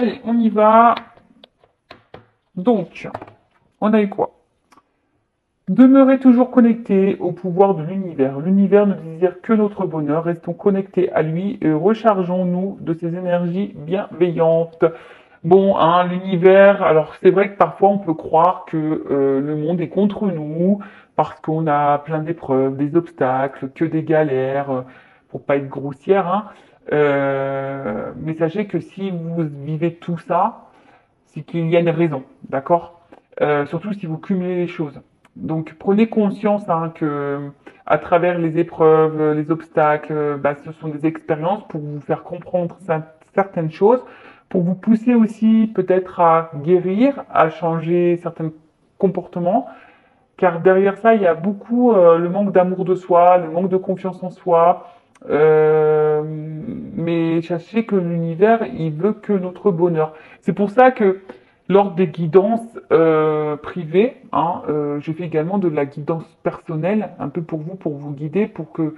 Allez, on y va. Donc, on a eu quoi? Demeurez toujours connectés au pouvoir de l'univers. L'univers ne désire que notre bonheur. Restons connectés à lui et rechargeons-nous de ses énergies bienveillantes. Bon, hein, l'univers, alors c'est vrai que parfois on peut croire que le monde est contre nous parce qu'on a plein d'épreuves, des obstacles, que des galères, pour pas être grossière, hein. Mais sachez que si vous vivez tout ça, c'est qu'il y a une raison, d'accord? Surtout si vous cumulez les choses. Donc prenez conscience hein, que à travers les épreuves, les obstacles, bah, ce sont des expériences pour vous faire comprendre certaines choses, pour vous pousser aussi peut-être à guérir, à changer certains comportements, car derrière ça, il y a beaucoup le manque d'amour de soi, le manque de confiance en soi. Mais sachez que l'univers, il veut que notre bonheur. C'est pour ça que lors des guidances privées, hein, je fais également de la guidance personnelle, un peu pour vous guider, pour que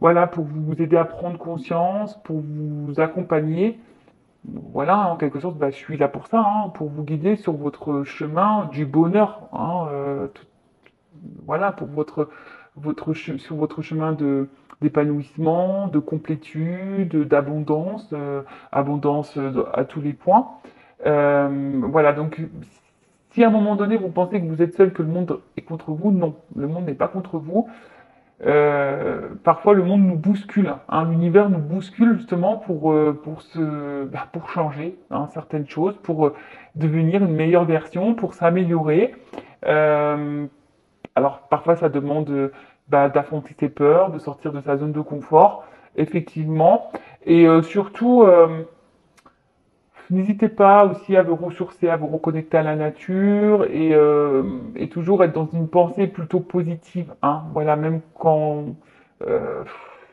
voilà, pour vous aider à prendre conscience, pour vous accompagner. Voilà, en quelque sorte, bah, je suis là pour ça, hein, pour vous guider sur votre chemin du bonheur, hein, voilà, pour sur votre chemin d'épanouissement, de complétude, d'abondance, abondance à tous les points. Voilà, donc si à un moment donné vous pensez que vous êtes seul, que le monde est contre vous, non, le monde n'est pas contre vous. Parfois le monde nous bouscule, hein, l'univers nous bouscule justement pour changer hein, certaines choses, pour devenir une meilleure version, pour s'améliorer. Euh, alors parfois ça demande bah, d'affronter ses peurs, de sortir de sa zone de confort, effectivement. Et surtout, n'hésitez pas aussi à vous ressourcer, à vous reconnecter à la nature et toujours être dans une pensée plutôt positive. Hein. Voilà, même quand euh,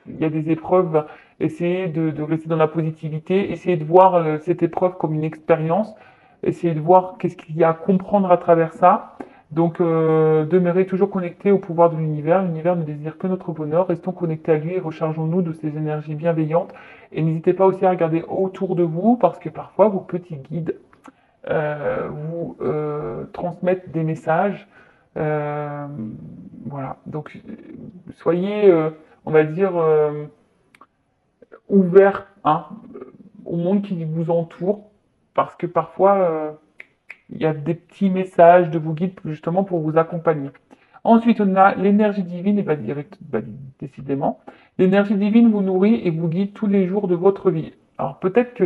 il y a des épreuves, essayez de rester dans la positivité, essayez de voir cette épreuve comme une expérience, essayez de voir qu'est-ce qu'il y a à comprendre à travers ça. Donc, demeurez toujours connectés au pouvoir de l'univers. L'univers ne désire que notre bonheur. Restons connectés à lui et rechargeons-nous de ses énergies bienveillantes. Et n'hésitez pas aussi à regarder autour de vous parce que parfois vos petits guides vous transmettent des messages. Euh, voilà. Donc, soyez, on va dire, ouverts hein, au monde qui vous entoure parce que parfois il y a des petits messages de vos guides justement pour vous accompagner. Ensuite, on a l'énergie divine, et décidément, l'énergie divine vous nourrit et vous guide tous les jours de votre vie. Alors peut-être que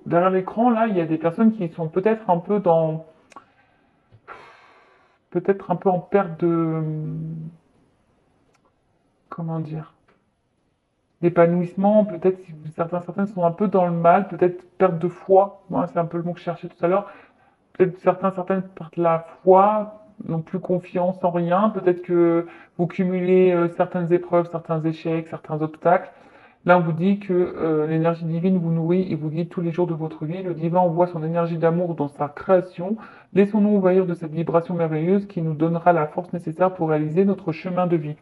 derrière l'écran, là, il y a des personnes qui sont peut-être un peu en perte de, comment dire, d'épanouissement, peut-être si certains sont un peu dans le mal, peut-être perte de foi, moi c'est un peu le mot que je cherchais tout à l'heure, peut-être certaines perdent la foi, n'ont plus confiance en rien. Peut-être que vous cumulez certaines épreuves, certains échecs, certains obstacles. Là, on vous dit que l'énergie divine vous nourrit et vous guide tous les jours de votre vie. Le divin envoie son énergie d'amour dans sa création. Laissons-nous envahir de cette vibration merveilleuse qui nous donnera la force nécessaire pour réaliser notre chemin de vie.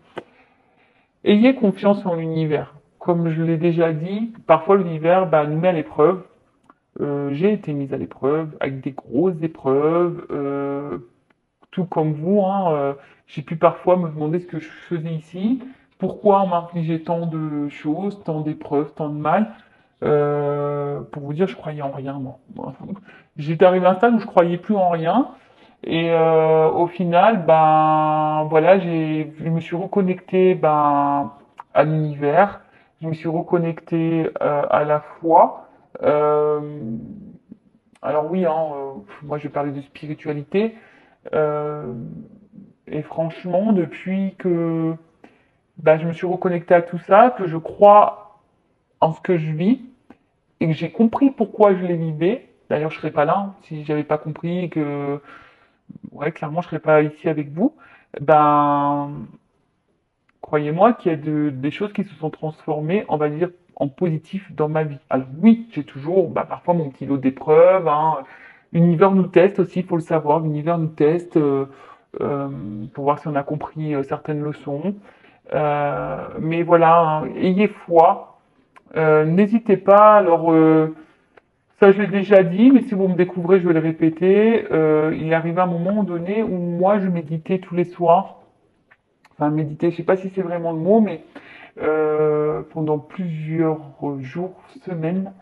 Ayez confiance en l'univers. Comme je l'ai déjà dit, parfois l'univers bah, nous met à l'épreuve. J'ai été mise à l'épreuve avec des grosses épreuves, tout comme vous, hein, j'ai pu parfois me demander ce que je faisais ici, pourquoi on m'infligeait tant de choses, tant d'épreuves, tant de mal. Pour vous dire, je croyais en rien, moi. J'étais arrivé à un stade où je croyais plus en rien. Et au final, ben voilà, je me suis reconnecté ben, à l'univers, je me suis reconnecté à la foi. Euh, alors oui, hein, moi je vais parler de spiritualité. Euh, et franchement, depuis que bah, je me suis reconnecté à tout ça, que je crois en ce que je vis et que j'ai compris pourquoi je les vivais. D'ailleurs, je serais pas là hein, si j'avais pas compris et que, ouais, clairement, je serais pas ici avec vous. Ben, croyez-moi qu'il y a des choses qui se sont transformées, on va dire, en positif dans ma vie. Alors oui, j'ai toujours, bah, parfois mon petit lot d'épreuves. Hein. L'univers nous teste aussi, il faut le savoir. L'univers nous teste euh, pour voir si on a compris certaines leçons. Mais voilà, hein, ayez foi. N'hésitez pas. Alors, Ça, je l'ai déjà dit, mais si vous me découvrez, je vais le répéter. Il est arrivé un moment donné où moi, je méditais tous les soirs. Enfin, méditer, je sais pas si c'est vraiment le mot, mais pendant plusieurs jours, semaines,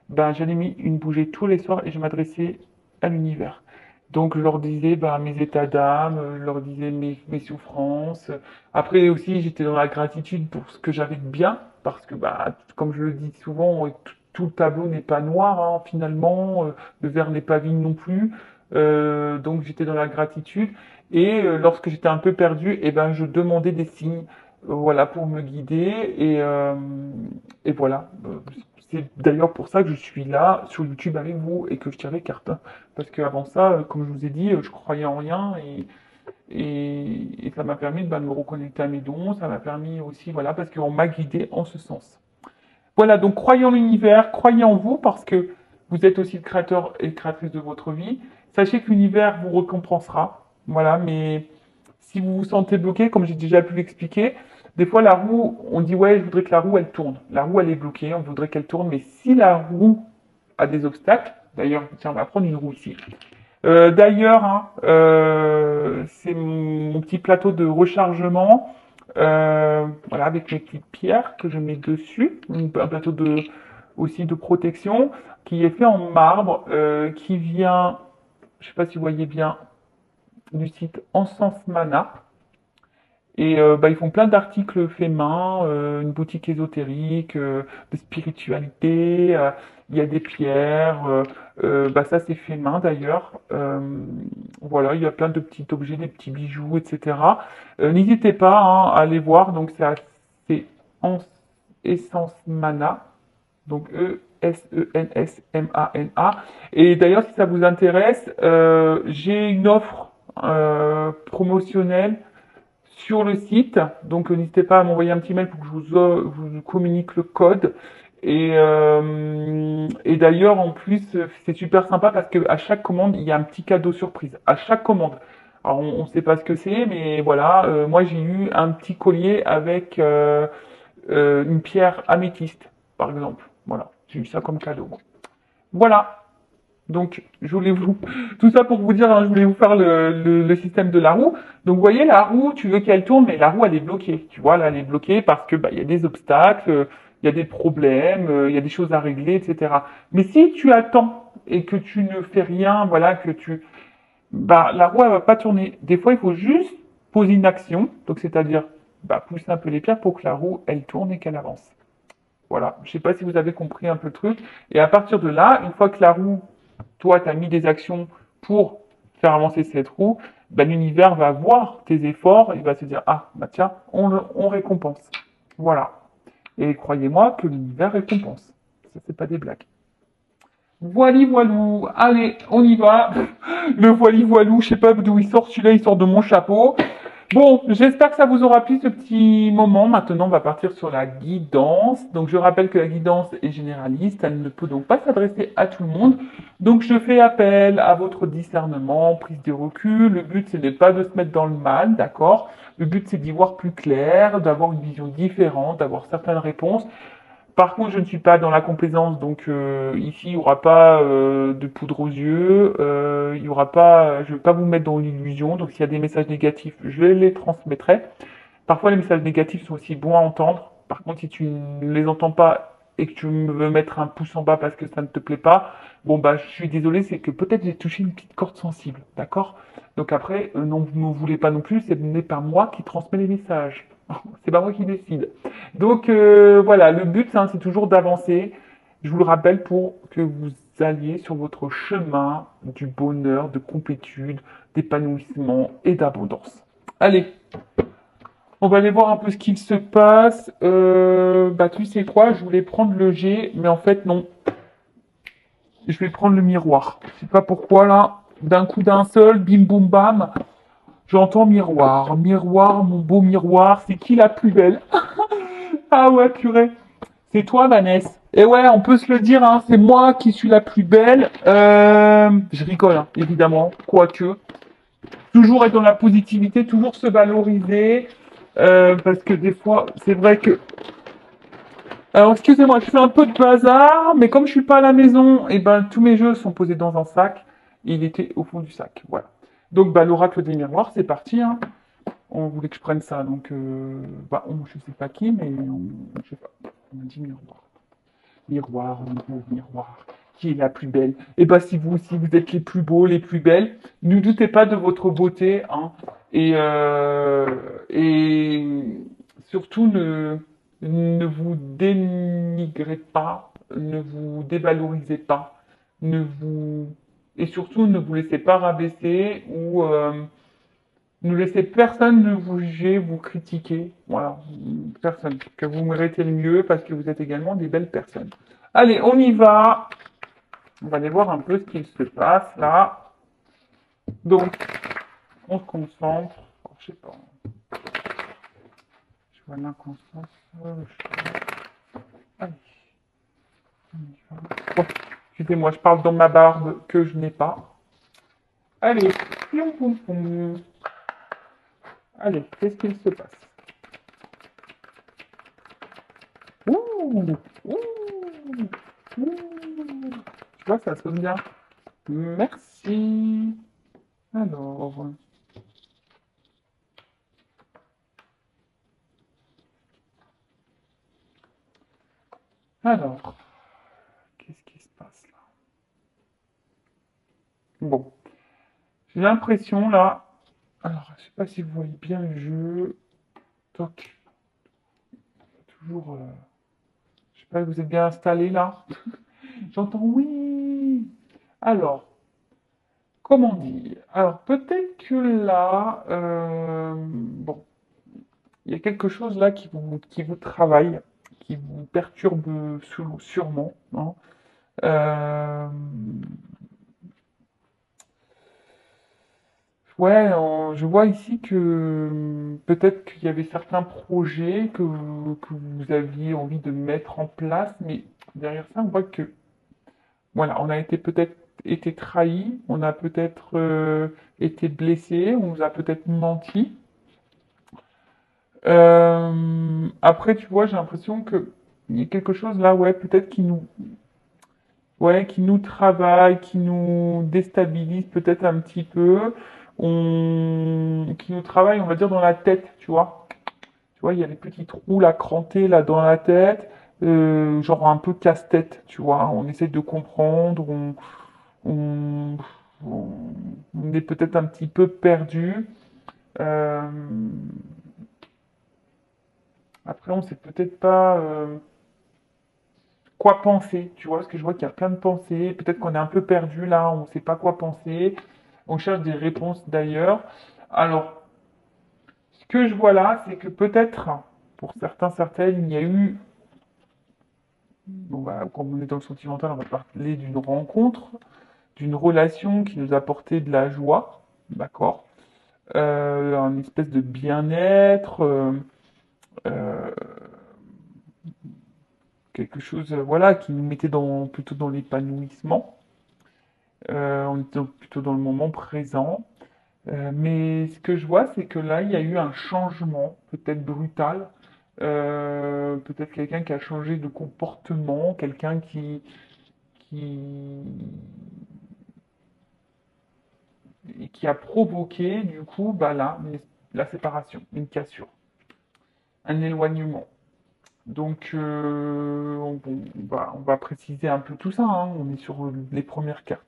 ben, j'allais mis une bougie tous les soirs et je m'adressais à l'univers. Donc, je leur disais ben, mes états d'âme, je leur disais mes souffrances. Après aussi, j'étais dans la gratitude pour ce que j'avais de bien, parce que, bah, comme je le dis souvent, tout le tableau n'est pas noir, hein, finalement, le verre n'est pas vide non plus. Donc, j'étais dans la gratitude. Et lorsque j'étais un peu perdu, eh ben, je demandais des signes, voilà, pour me guider. Et voilà. C'est d'ailleurs pour ça que je suis là sur YouTube avec vous et que je tire les cartes. Parce qu'avant ça, comme je vous ai dit, je croyais en rien et ça m'a permis bah, de me reconnecter à mes dons. Ça m'a permis aussi, voilà, parce qu'on m'a guidé en ce sens. Voilà, donc croyez en l'univers, croyez en vous parce que vous êtes aussi le créateur et créatrice de votre vie. Sachez que l'univers vous récompensera. Voilà, mais si vous vous sentez bloqué, comme j'ai déjà pu l'expliquer, des fois la roue, on dit ouais, je voudrais que la roue elle tourne. La roue elle est bloquée, on voudrait qu'elle tourne, mais si la roue a des obstacles, d'ailleurs, tiens, on va prendre une roue ici. D'ailleurs, hein, c'est mon petit plateau de rechargement, voilà, avec mes petites pierres que je mets dessus, un plateau de, aussi de protection, qui est fait en marbre, qui vient, je sais pas si vous voyez bien, du site Encens Mana. Et bah, ils font plein d'articles faits main, une boutique ésotérique, de spiritualité, il y a des pierres, bah, ça c'est fait main d'ailleurs. Voilà, il y a plein de petits objets, des petits bijoux, etc. N'hésitez pas hein, à aller voir, donc c'est Essence Mana, donc Essensmana. Et d'ailleurs, si ça vous intéresse, j'ai une offre promotionnelle sur le site. Donc n'hésitez pas à m'envoyer un petit mail pour que vous communique le code. Et d'ailleurs, en plus, c'est super sympa parce qu'à chaque commande, il y a un petit cadeau surprise. À chaque commande. Alors, on ne sait pas ce que c'est, mais voilà, moi j'ai eu un petit collier avec une pierre améthyste, par exemple. Voilà, j'ai eu ça comme cadeau. Voilà. Donc, je voulais vous, tout ça pour vous dire, hein, je voulais vous faire le système de la roue. Donc, vous voyez, la roue, tu veux qu'elle tourne, mais la roue, elle est bloquée. Tu vois, là, elle est bloquée parce que, bah, il y a des obstacles, il y a des problèmes, il y a des choses à régler, etc. Mais si tu attends et que tu ne fais rien, voilà, bah, la roue, elle va pas tourner. Des fois, il faut juste poser une action. Donc, c'est-à-dire, bah, pousser un peu les pierres pour que la roue, elle tourne et qu'elle avance. Voilà. Je sais pas si vous avez compris un peu le truc. Et à partir de là, une fois que la roue toi, tu as mis des actions pour faire avancer cette roue, ben, l'univers va voir tes efforts, il va se dire, ah, bah tiens, on récompense. Voilà. Et croyez-moi que l'univers récompense. Ça, c'est pas des blagues. Voili voilou. Allez, on y va. Le voili voilou, je sais pas d'où il sort, celui-là, il sort de mon chapeau. Bon, j'espère que ça vous aura plu ce petit moment. Maintenant, on va partir sur la guidance. Donc, je rappelle que la guidance est généraliste. Elle ne peut donc pas s'adresser à tout le monde. Donc, je fais appel à votre discernement, prise de recul. Le but, ce n'est pas de se mettre dans le mal, d'accord? Le but, c'est d'y voir plus clair, d'avoir une vision différente, d'avoir certaines réponses. Par contre, je ne suis pas dans la complaisance, donc ici, il n'y aura pas de poudre aux yeux, il y aura pas, je ne vais pas vous mettre dans l'illusion, donc s'il y a des messages négatifs, je les transmettrai. Parfois, les messages négatifs sont aussi bons à entendre. Par contre, si tu ne les entends pas et que tu veux mettre un pouce en bas parce que ça ne te plaît pas, bon, bah, je suis désolé, c'est que peut-être j'ai touché une petite corde sensible, d'accord? Donc après, non, vous ne voulez pas non plus, ce n'est pas moi qui transmets les messages. C'est pas moi qui décide. Donc voilà, le but hein, c'est toujours d'avancer. Je vous le rappelle pour que vous alliez sur votre chemin du bonheur, de complétude, d'épanouissement et d'abondance. Allez, on va aller voir un peu ce qu'il se passe. Bah tu sais quoi, je voulais prendre le G, mais en fait non. Je vais prendre le miroir. Je sais pas pourquoi là, d'un coup d'un seul, bim boum bam. J'entends miroir, miroir, mon beau miroir, c'est qui la plus belle? Ah ouais, purée. C'est toi, Vanessa. Et ouais, on peut se le dire, hein, c'est moi qui suis la plus belle. Je rigole, hein, évidemment, quoique. Toujours être dans la positivité, toujours se valoriser. Parce que des fois, c'est vrai que Alors, excusez-moi, je fais un peu de bazar, mais comme je suis pas à la maison, et ben tous mes jeux sont posés dans un sac. Il était au fond du sac, voilà. Donc, bah, l'oracle des miroirs, c'est parti, hein. On voulait que je prenne ça, donc, je sais pas qui, mais je sais pas. On a dit miroir. Miroir, miroir. Qui est la plus belle? Et bah, si vous aussi vous êtes les plus beaux, les plus belles, ne doutez pas de votre beauté, hein. Et surtout ne vous dénigrez pas, ne vous dévalorisez pas, ne vous et surtout ne vous laissez pas rabaisser ou ne laissez personne ne vous juger, vous critiquer. Voilà, personne. Que vous méritez le mieux parce que vous êtes également des belles personnes. Allez, on y va. On va aller voir un peu ce qu'il se passe là. Donc, on se concentre. Oh, je sais pas. Je vois l'inconstance. Allez, on y va. Oh, excusez-moi, je parle dans ma barbe que je n'ai pas. Allez, poum, poum, poum. Allez, qu'est-ce qu'il se passe? Ouh, ouh, ouh. Tu vois, ça sonne bien. Merci. Alors, alors, qu'est-ce qui se passe là? Bon, j'ai l'impression là. Alors, je sais pas si vous voyez bien le jeu. Toc, toujours. Je sais pas, vous êtes bien installé là? J'entends oui. Alors, comment dire? Alors, peut-être que là, bon, il y a quelque chose là qui vous travaille, qui vous perturbe sûrement, hein. Euh, ouais, je vois ici que peut-être qu'il y avait certains projets que vous aviez envie de mettre en place, mais derrière ça, on voit que voilà, on a été peut-être été trahi, on a peut-être été blessé, on nous a peut-être menti. Après, tu vois, j'ai l'impression que il y a quelque chose là, ouais, peut-être qui nous travaille, qui nous déstabilise peut-être un petit peu, qui nous travaille, on va dire, dans la tête, tu vois. Tu vois, il y a des petits trous là, crantés là dans la tête, genre un peu casse-tête, tu vois. On essaie de comprendre, on, on- on est peut-être un petit peu perdu. Euh, après, on sait peut-être pas quoi penser, tu vois, parce que je vois qu'il y a plein de pensées. Peut-être qu'on est un peu perdu là, on ne sait pas quoi penser. On cherche des réponses d'ailleurs. Alors, ce que je vois là, c'est que peut-être, pour certains, certaines, il y a eu, bon, bah, comme on est dans le sentimental, on va parler d'une rencontre, d'une relation qui nous a apporté de la joie, d'accord, un espèce de bien-être, euh, quelque chose, voilà, qui nous mettait plutôt dans l'épanouissement. On était plutôt dans le moment présent. Mais ce que je vois, c'est que là, il y a eu un changement, peut-être brutal. Peut-être quelqu'un qui a changé de comportement, quelqu'un qui, qui a provoqué, du coup, bah là, la séparation, une cassure, un éloignement. Donc, on va préciser un peu tout ça, hein. On est sur les premières cartes.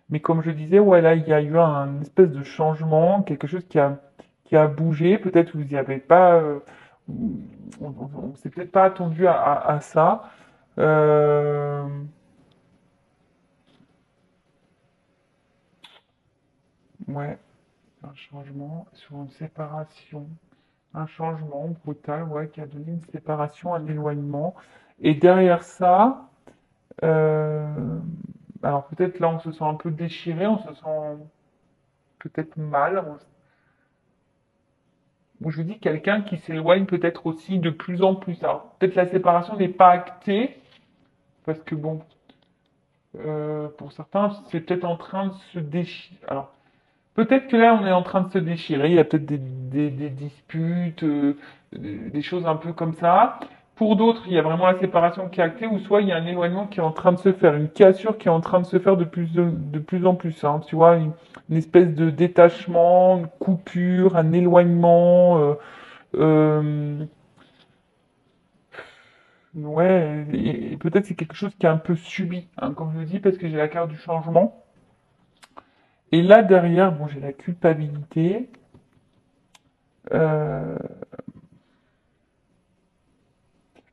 Mais comme je disais, ouais, là, il y a eu un espèce de changement, quelque chose qui a bougé. Peut-être vous n'y avez pas, on s'est peut-être pas attendu à ça. Euh, ouais, un changement sur une séparation, un changement brutal, ouais, qui a donné une séparation, un éloignement. Et derrière ça, euh, alors peut-être là, on se sent un peu déchiré, on se sent peut-être mal, où je dis quelqu'un qui s'éloigne peut-être aussi de plus en plus. Alors, peut-être la séparation n'est pas actée, parce que bon, pour certains, c'est peut-être en train de se déchirer. Alors, peut-être que là, on est en train de se déchirer, il y a peut-être des disputes, des choses un peu comme ça. Pour d'autres, il y a vraiment la séparation qui est actée, ou soit il y a un éloignement qui est en train de se faire, une cassure qui est en train de se faire de plus en plus, hein. Tu vois, une espèce de détachement, une coupure, un éloignement. Euh, ouais, et peut-être c'est quelque chose qui est un peu subi, hein, comme je le dis, parce que j'ai la carte du changement. Et là derrière, bon, j'ai la culpabilité. Euh,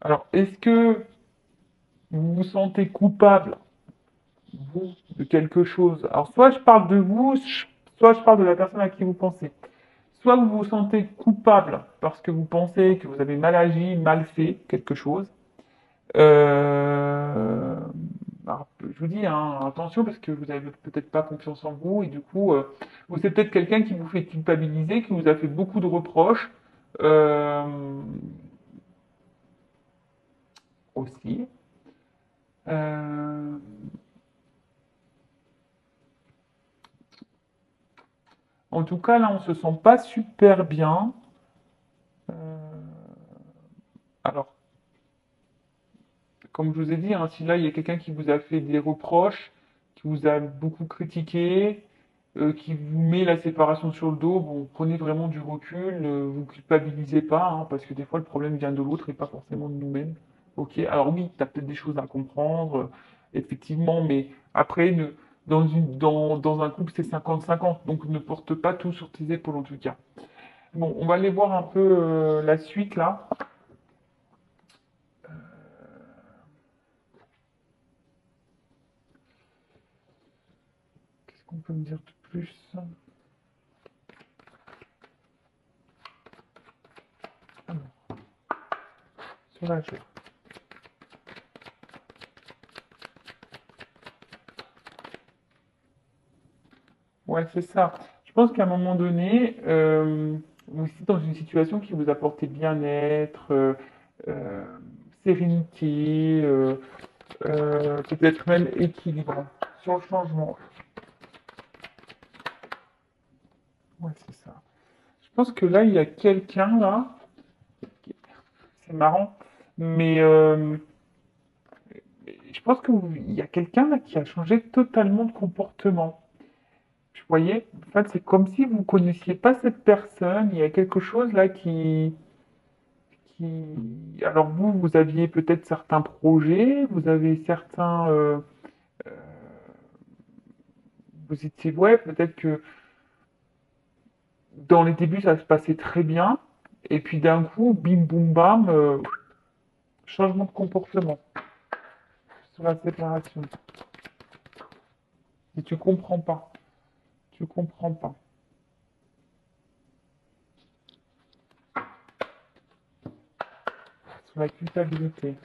alors, est-ce que vous vous sentez coupable, vous, de quelque chose? Alors, soit je parle de vous, soit je parle de la personne à qui vous pensez. Soit vous vous sentez coupable parce que vous pensez que vous avez mal agi, mal fait quelque chose. Euh, alors, je vous dis, hein, attention parce que vous avez peut-être pas confiance en vous et du coup, ou c'est peut-être quelqu'un qui vous fait culpabiliser, qui vous a fait beaucoup de reproches euh, aussi. Euh, en tout cas, là, on se sent pas super bien. Euh, alors, comme je vous ai dit, hein, si là, il y a quelqu'un qui vous a fait des reproches, qui vous a beaucoup critiqué, qui vous met la séparation sur le dos, bon, prenez vraiment du recul, vous culpabilisez pas, hein, parce que des fois, le problème vient de l'autre et pas forcément de nous-mêmes. Ok, alors oui, tu as peut-être des choses à comprendre, effectivement, mais après, dans un couple, c'est 50-50, donc ne porte pas tout sur tes épaules en tout cas. Bon, on va aller voir un peu la suite là. Qu'est-ce qu'on peut me dire de plus? Alors, sur la joie. Ouais, c'est ça. Je pense qu'à un moment donné, vous êtes dans une situation qui vous apportait bien-être, euh, sérénité, peut-être même équilibre. Sur le changement, ouais, c'est ça. Je pense que là, il y a quelqu'un là, c'est marrant, mais je pense qu'il y a quelqu'un là qui a changé totalement de comportement. Vous voyez? En fait, c'est comme si vous connaissiez pas cette personne. Il y a quelque chose là alors vous, vous aviez peut-être certains projets, vous avez certains, euh, vous étiez, ouais, peut-être que dans les débuts ça se passait très bien, et puis d'un coup, bim boum bam, changement de comportement sur la séparation. Et tu comprends pas, tu comprends pas. Sur la culpabilité.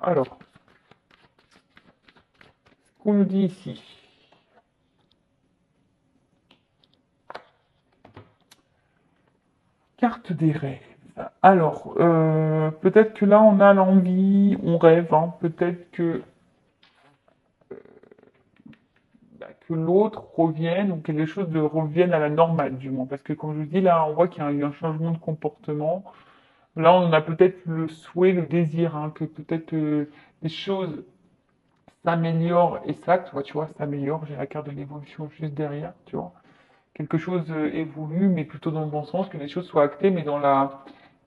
Alors, ce qu'on nous dit ici, carte des rêves. Alors, peut-être que là on a l'envie, on rêve, hein, peut-être que bah, que l'autre revienne ou que les choses reviennent à la normale, du moins. Parce que, comme je vous dis, là, on voit qu'il y a eu un changement de comportement. Là, on a peut-être le souhait, le désir, hein, que peut-être les choses s'améliorent et ça, tu vois, s'améliore. J'ai la carte de l'évolution juste derrière, tu vois. Quelque chose évolue, mais plutôt dans le bon sens, que les choses soient actées, mais dans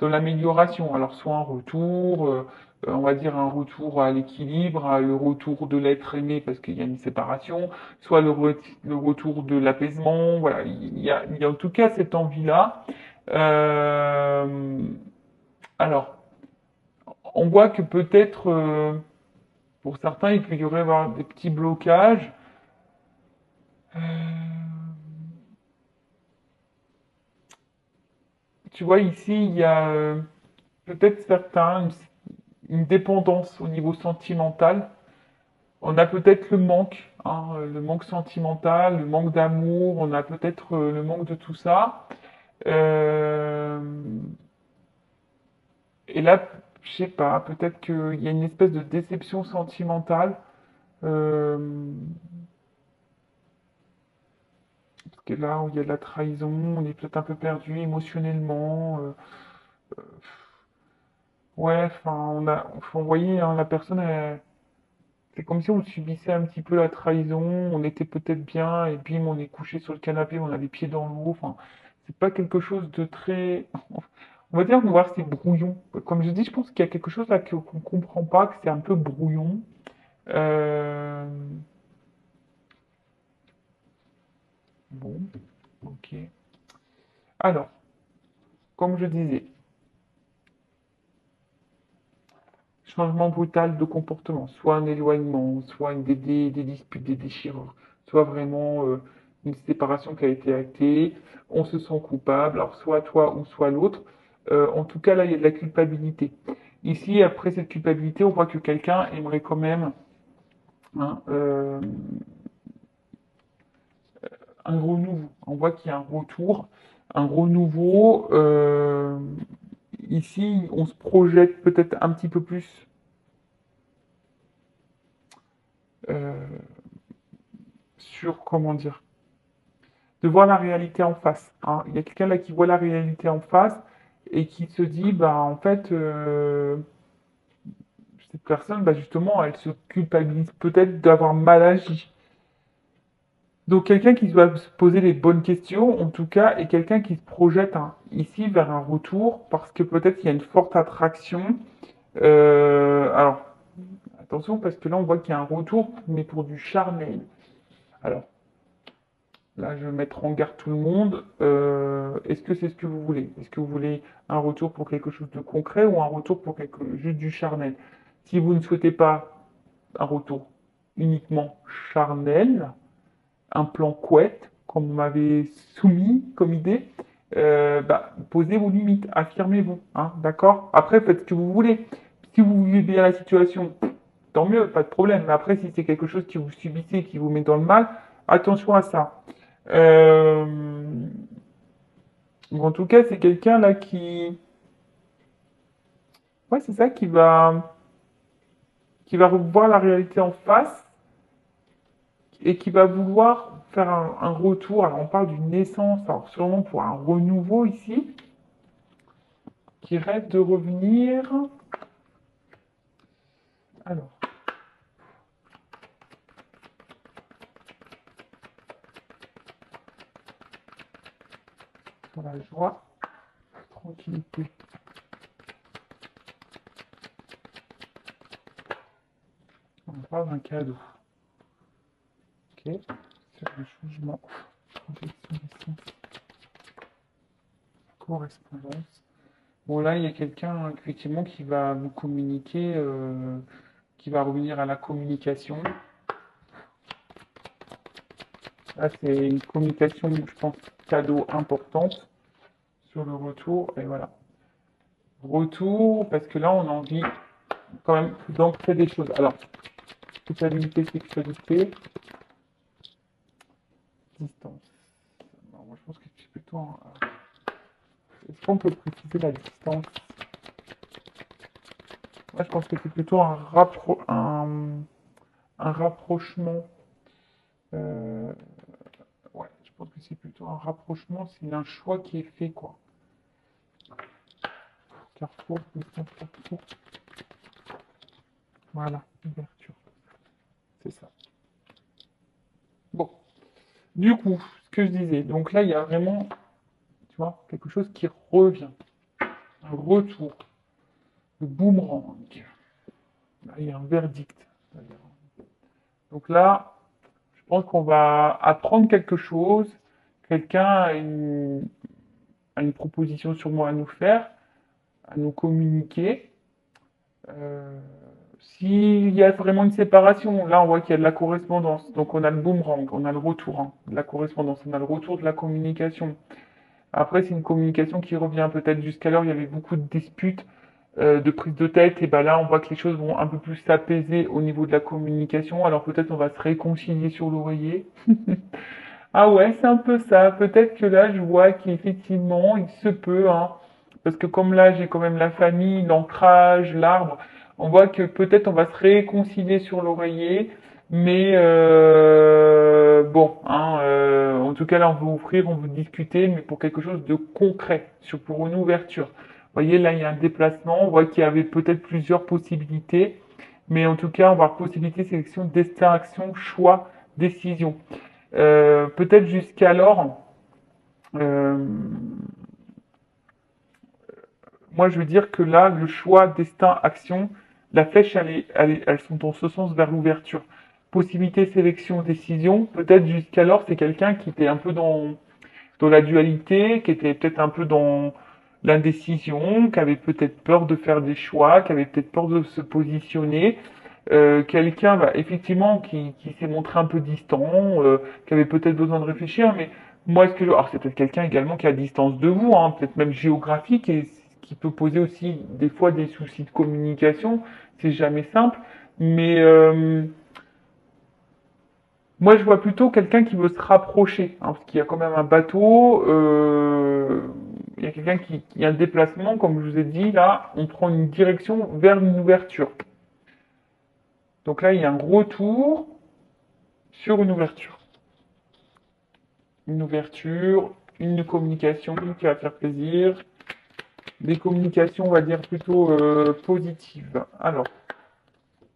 l'amélioration. Alors, soit un retour, on va dire un retour à l'équilibre, le retour de l'être aimé parce qu'il y a une séparation, soit le retour de l'apaisement. Voilà, il y a en tout cas cette envie-là. Euh, alors, on voit que peut-être, pour certains, il peut y avoir des petits blocages. Tu vois, ici, il y a peut-être certains, une dépendance au niveau sentimental. On a peut-être le manque, hein, le manque sentimental, le manque d'amour, on a peut-être le manque de tout ça. Euh, et là, je sais pas, peut-être qu'il y a une espèce de déception sentimentale. Euh, Parce que là où il y a de la trahison, on est peut-être un peu perdu émotionnellement. Ouais, enfin, enfin, vous voyez, hein, la personne, c'est comme si on subissait un petit peu la trahison, on était peut-être bien, et bim, on est couché sur le canapé, on a les pieds dans l'eau. Enfin, c'est pas quelque chose de très. On va dire, on va voir, c'est brouillon. Comme je dis, je pense qu'il y a quelque chose là qu'on comprend pas, que c'est un peu brouillon. Euh, Bon, ok. Alors, comme je disais, changement brutal de comportement, soit un éloignement, soit des disputes, des déchirures, soit vraiment une séparation qui a été actée, on se sent coupable, alors soit toi ou soit l'autre. En tout cas, là, il y a de la culpabilité. Ici, après cette culpabilité, on voit que quelqu'un aimerait quand même, hein, un renouveau. On voit qu'il y a un retour, un renouveau. Ici, on se projette peut-être un petit peu plus euh, sur, comment dire, de voir la réalité en face, hein. Il y a quelqu'un là qui voit la réalité en face et qui se dit, bah en fait, cette personne, bah justement, elle se culpabilise peut-être d'avoir mal agi. Donc quelqu'un qui doit se poser les bonnes questions, en tout cas, et quelqu'un qui se projette, hein, ici vers un retour, parce que peut-être il y a une forte attraction. Alors, attention, parce que là, on voit qu'il y a un retour, mais pour du charnel. Alors, là, je vais mettre en garde tout le monde. Est-ce que c'est ce que vous voulez? Est-ce que vous voulez un retour pour quelque chose de concret ou un retour pour juste du charnel? Si vous ne souhaitez pas un retour uniquement charnel, un plan couette, comme vous m'avez soumis comme idée, bah, posez vos limites, affirmez-vous, hein, d'accord? Après, faites ce que vous voulez. Si vous vivez bien la situation, tant mieux, pas de problème. Mais après, si c'est quelque chose que vous subissez, qui vous met dans le mal, attention à ça. Euh, en tout cas, c'est quelqu'un là qui, ouais, c'est ça, qui va voir la réalité en face et qui va vouloir faire un retour. Alors, on parle d'une naissance, alors sûrement pour un renouveau ici, qui rêve de revenir. Alors, sur la joie, tranquillité. On parle d'un cadeau. Ok, c'est un changement. Projection des sens, correspondance. Bon, là, il y a quelqu'un, effectivement, qui va vous communiquer, qui va revenir à la communication. Là, c'est une communication, je pense, cadeau importante sur le retour. Et voilà. Retour, parce que là, on a envie quand même d'ancrer des choses. Alors, culpabilité, sexualité, distance. Non, moi, je pense que c'est plutôt est-ce qu'on peut préciser la distance? Moi, je pense que c'est plutôt un rapprochement. Euh, ouais, je pense que c'est plutôt un rapprochement, c'est un choix qui est fait, quoi. Carrefour, distance, carrefour. Voilà, ouverture. C'est ça. Bon, du coup, ce que je disais, donc là, il y a vraiment, tu vois, quelque chose qui revient. Un retour. Le boomerang. Là, il y a un verdict. Donc là, je pense qu'on va apprendre quelque chose. Quelqu'un a une proposition sûrement à nous faire, à nous communiquer. Euh, S'il y a vraiment une séparation, là on voit qu'il y a de la correspondance. Donc on a le boomerang, on a le retour, hein, de la correspondance, on a le retour de la communication. Après, c'est une communication qui revient peut-être jusqu'alors, il y avait beaucoup de disputes, de prise de tête, et ben là on voit que les choses vont un peu plus s'apaiser au niveau de la communication. Alors peut-être on va se réconcilier sur l'oreiller. Ah ouais, c'est un peu ça. Peut-être que là, je vois qu'effectivement, il se peut, hein, parce que comme là, j'ai quand même la famille, l'ancrage, l'arbre, on voit que peut-être on va se réconcilier sur l'oreiller, Mais bon, hein, en tout cas là, on veut offrir, on veut discuter, mais pour quelque chose de concret, pour une ouverture. Vous voyez, là, il y a un déplacement, on voit qu'il y avait peut-être plusieurs possibilités, mais en tout cas, on va avoir possibilité, sélection, destin, action, choix, décision. Peut-être jusqu'alors, euh, moi, je veux dire que là, le choix, destin, action, la flèche, elles sont dans ce sens vers l'ouverture. Possibilité, sélection, décision. Peut-être jusqu'alors, c'est quelqu'un qui était un peu dans la dualité, qui était peut-être un peu dans l'indécision, qui avait peut-être peur de faire des choix, qui avait peut-être peur de se positionner. Quelqu'un, bah, effectivement, qui s'est montré un peu distant, qui avait peut-être besoin de réfléchir, mais moi, alors c'est peut-être quelqu'un également qui est à distance de vous, hein, peut-être même géographique, et qui peut poser aussi des fois des soucis de communication, c'est jamais simple, mais moi, je vois plutôt quelqu'un qui veut se rapprocher, hein, parce qu'il y a quand même un bateau, il y a quelqu'un qui a un déplacement, comme je vous ai dit, là, on prend une direction vers une ouverture. Donc là, il y a un retour sur une ouverture. Une ouverture, une communication qui va faire plaisir, des communications, on va dire, plutôt positives. Alors,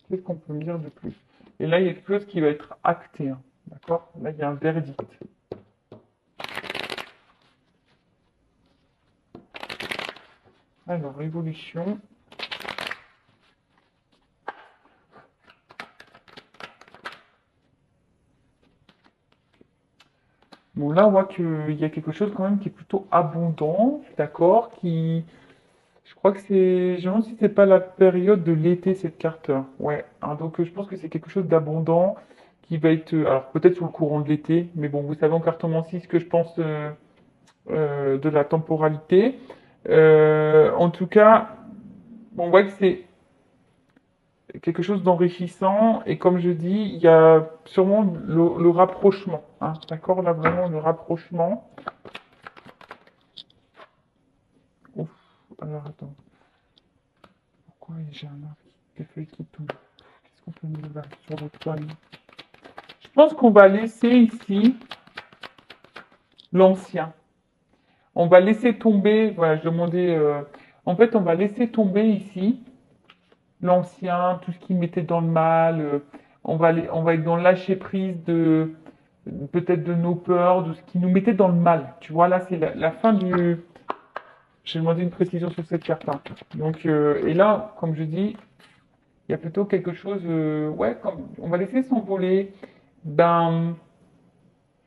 qu'est-ce qu'on peut me dire de plus? Et là, il y a quelque chose qui va être acté, hein, d'accord? Là, il y a un verdict. Alors, évolution. Bon, là, on voit qu'il y a quelque chose quand même qui est plutôt abondant, d'accord? Je crois que je me demande si c'est pas la période de l'été, cette carte. Ouais, hein, donc je pense que c'est quelque chose d'abondant qui va être, alors peut-être sur le courant de l'été, mais bon, vous savez en cartomancie ce que je pense de la temporalité. En tout cas, on voit que c'est quelque chose d'enrichissant et comme je dis, il y a sûrement le rapprochement, hein, d'accord? Là, vraiment, le rapprochement. Ouf, alors attends, pourquoi j'ai un arc, des feuilles qui tombent? Qu'est-ce qu'on peut mettre là sur le toile? Je pense qu'on va laisser ici l'ancien. On va laisser tomber, voilà, je demandais, en fait, on va laisser tomber ici l'ancien, tout ce qui mettait dans le mal. On va être dans le lâcher prise de peut-être de nos peurs, de ce qui nous mettait dans le mal. Tu vois, là, c'est la fin du. J'ai demandé une précision sur cette carte-là. Donc, et là, comme je dis, il y a plutôt quelque chose, ouais, comme, on va laisser s'envoler, ben,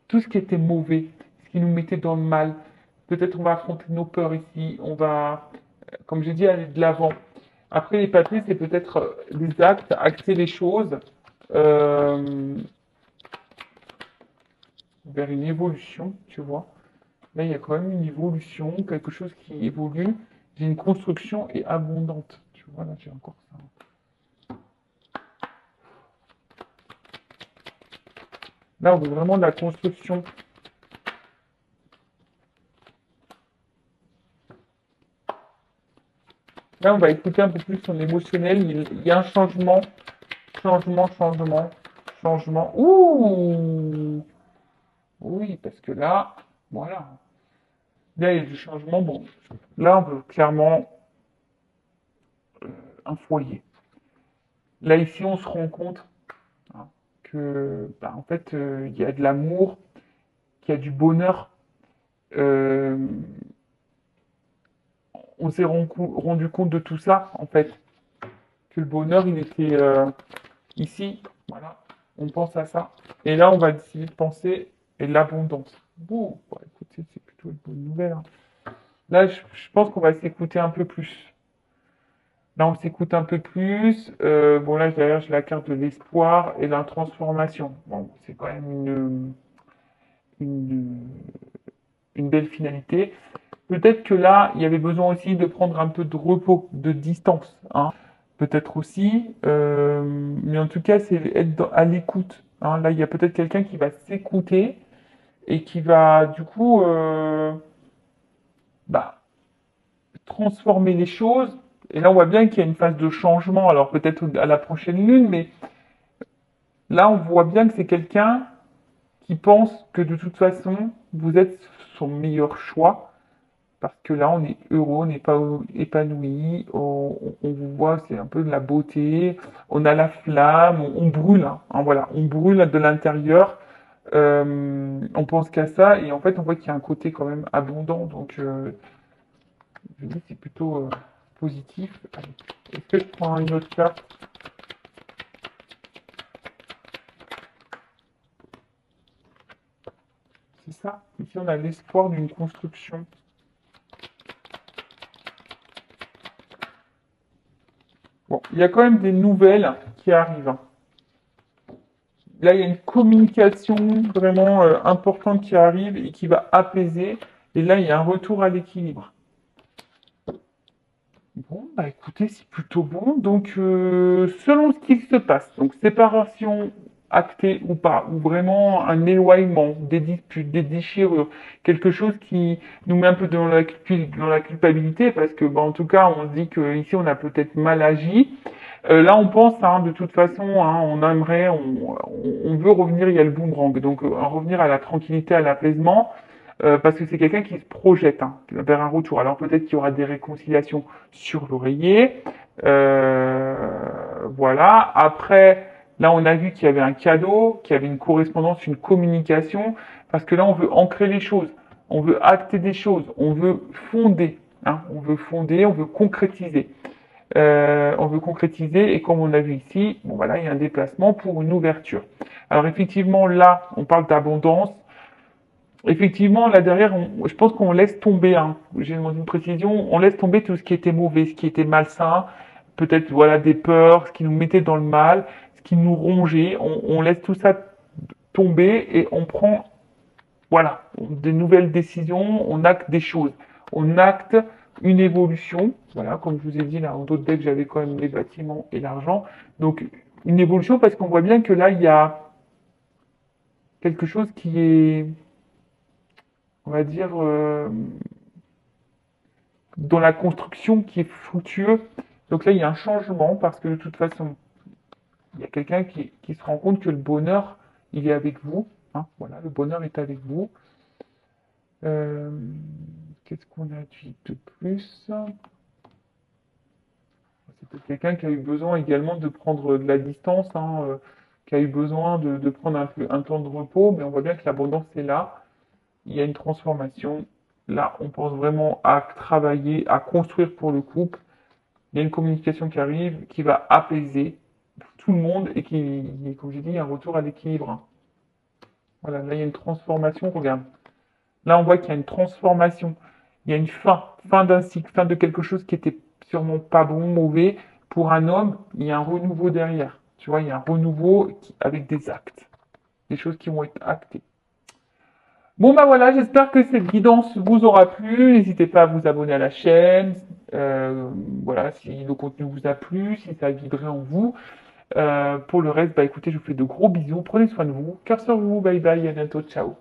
tout ce qui était mauvais, ce qui nous mettait dans le mal. Peut-être on va affronter nos peurs ici, on va, comme j'ai dit, aller de l'avant. Après, les papiers, c'est peut-être des actes, acter les choses euh, vers une évolution, tu vois. Là, il y a quand même une évolution, quelque chose qui évolue. J'ai une construction et abondante. Tu vois, là, j'ai encore ça. Là, on veut vraiment de la construction. Là, on va écouter un peu plus son émotionnel. Il y a un changement, changement, changement, changement. Ouh! Oui, parce que là, voilà. Là, il y a du changement. Bon, là, on veut clairement un foyer. Là, ici, on se rend compte, hein, que, bah, en fait, il y a de l'amour, qu'il y a du bonheur. Euh, on s'est rendu compte de tout ça, en fait, que le bonheur, il était ici. Voilà, on pense à ça. Et là, on va décider de penser et l'abondance. Bon, bah, écoutez, c'est plutôt une bonne nouvelle, hein. Là, je pense qu'on va s'écouter un peu plus. Là, on s'écoute un peu plus. Bon, là, derrière, j'ai la carte de l'espoir et la transformation. Bon, c'est quand même une, une belle finalité. Peut-être que là, il y avait besoin aussi de prendre un peu de repos, de distance, hein. Peut-être aussi. Mais en tout cas, c'est être à l'écoute, hein. Là, il y a peut-être quelqu'un qui va s'écouter et qui va, du coup, bah, transformer les choses. Et là, on voit bien qu'il y a une phase de changement. Alors, peut-être à la prochaine lune, mais Là, on voit bien que c'est quelqu'un qui pense que de toute façon, vous êtes son meilleur choix, parce que là, on est heureux, on n'est pas épanoui, on vous voit, c'est un peu de la beauté, on a la flamme, on brûle, voilà, on brûle de l'intérieur, on pense qu'à ça, et en fait, on voit qu'il y a un côté quand même abondant, donc je dis que c'est plutôt positif. Allez, est-ce que je prends une autre carte? C'est ça. Ici, on a l'espoir d'une construction. Bon, il y a quand même des nouvelles qui arrivent. Là, il y a une communication vraiment importante qui arrive et qui va apaiser. Et là, il y a un retour à l'équilibre. Bon, bah écoutez, c'est plutôt bon. Donc, selon ce qui se passe, donc séparation actée ou pas, ou vraiment un éloignement, des disputes, des déchirures, quelque chose qui nous met un peu dans la culpabilité, parce que, bah, en tout cas, on se dit que ici, on a peut-être mal agi. Là, on pense, de toute façon, on aimerait, on veut revenir, il y a le boomerang, donc revenir à la tranquillité, à l'apaisement, parce que c'est quelqu'un qui se projette vers un retour. Alors peut-être qu'il y aura des réconciliations sur l'oreiller, euh, voilà. Après, là, on a vu qu'il y avait un cadeau, qu'il y avait une correspondance, une communication, parce que là, on veut ancrer les choses, on veut acter des choses, on veut fonder, on veut concrétiser. On veut concrétiser et comme on a vu ici, bon voilà, il y a un déplacement pour une ouverture. Alors effectivement, là, on parle d'abondance. Effectivement, là derrière, je pense qu'on laisse tomber, j'ai demandé une précision, on laisse tomber tout ce qui était mauvais, ce qui était malsain, peut-être voilà des peurs, ce qui nous mettait dans le mal, ce qui nous rongeait, on laisse tout ça tomber et on prend voilà, de nouvelles décisions, on acte des choses, on acte une évolution. Voilà, comme je vous ai dit, là, en d'autres decks, j'avais quand même les bâtiments et l'argent. Donc, une évolution parce qu'on voit bien que là, il y a quelque chose qui est, on va dire, dans la construction qui est fructueux. Donc là, il y a un changement parce que de toute façon, il y a quelqu'un qui se rend compte que le bonheur, il est avec vous. Voilà, le bonheur est avec vous. Euh, Qu'est-ce qu'on a dit de plus? C'est peut-être quelqu'un qui a eu besoin également de prendre de la distance, qui a eu besoin de prendre un temps de repos, mais on voit bien que l'abondance est là. Il y a une transformation. Là, on pense vraiment à travailler, à construire pour le couple. Il y a une communication qui arrive, qui va apaiser tout le monde et qui, comme j'ai dit, un retour à l'équilibre. Voilà, là, il y a une transformation, regarde. Là, on voit qu'il y a une transformation. Il y a une fin d'un cycle, fin de quelque chose qui était sûrement pas bon, mauvais. Pour un homme, il y a un renouveau derrière. Tu vois, il y a un renouveau avec des actes, des choses qui vont être actées. Bon, bah voilà, j'espère que cette guidance vous aura plu. N'hésitez pas à vous abonner à la chaîne. Euh, voilà, si le contenu vous a plu, si ça a vibré en vous. Pour le reste, bah écoutez, je vous fais de gros bisous. Prenez soin de vous. Cœur sur vous. Bye bye. À bientôt. Ciao.